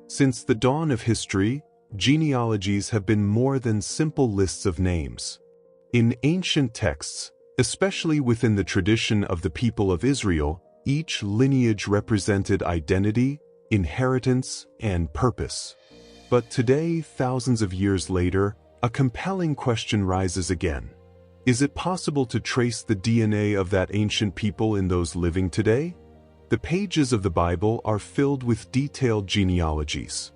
Since the dawn of history, genealogies have been more than simple lists of names. In ancient texts, especially within the tradition of the people of Israel, each lineage represented identity, inheritance, and purpose. But today, thousands of years later, a compelling question rises again. Is it possible to trace the DNA of that ancient people in those living today? The pages of the Bible are filled with detailed genealogies.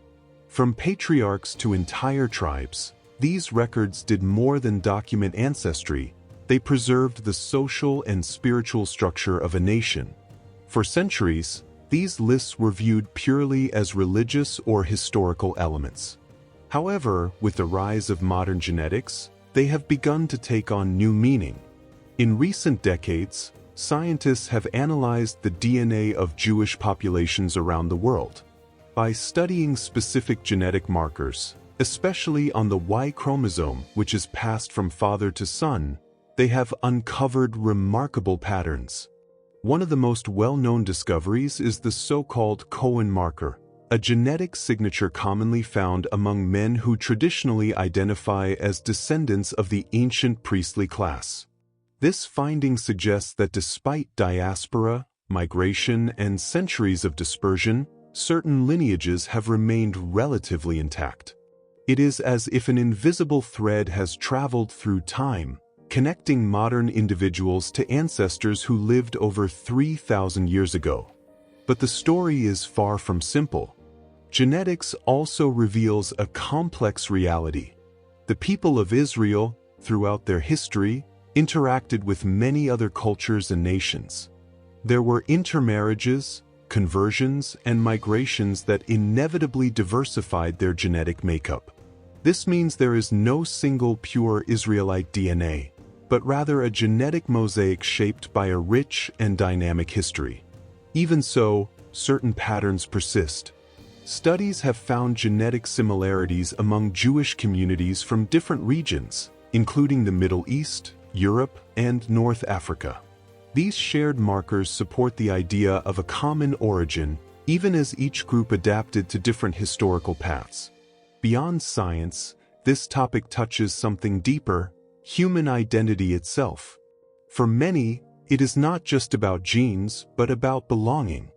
From patriarchs to entire tribes, these records did more than document ancestry, they preserved the social and spiritual structure of a nation. For centuries, these lists were viewed purely as religious or historical elements. However, with the rise of modern genetics, they have begun to take on new meaning. In recent decades, scientists have analyzed the DNA of Jewish populations around the world. By studying specific genetic markers, especially on the Y chromosome, which is passed from father to son, they have uncovered remarkable patterns. One of the most well-known discoveries is the so-called Cohen marker, a genetic signature commonly found among men who traditionally identify as descendants of the ancient priestly class. This finding suggests that despite diaspora, migration, and centuries of dispersion, certain lineages have remained relatively intact. It is as if an invisible thread has traveled through time, connecting modern individuals to ancestors who lived over 3,000 years ago. But the story is far from simple. Genetics also reveals a complex reality. The people of Israel, throughout their history, interacted with many other cultures and nations. There were intermarriages, conversions, and migrations that inevitably diversified their genetic makeup. This means there is no single pure Israelite DNA, but rather a genetic mosaic shaped by a rich and dynamic history. Even so, certain patterns persist. Studies have found genetic similarities among Jewish communities from different regions, including the Middle East, Europe, and North Africa. These shared markers support the idea of a common origin, even as each group adapted to different historical paths. Beyond science, this topic touches something deeper: human identity itself. For many, it is not just about genes, but about belonging.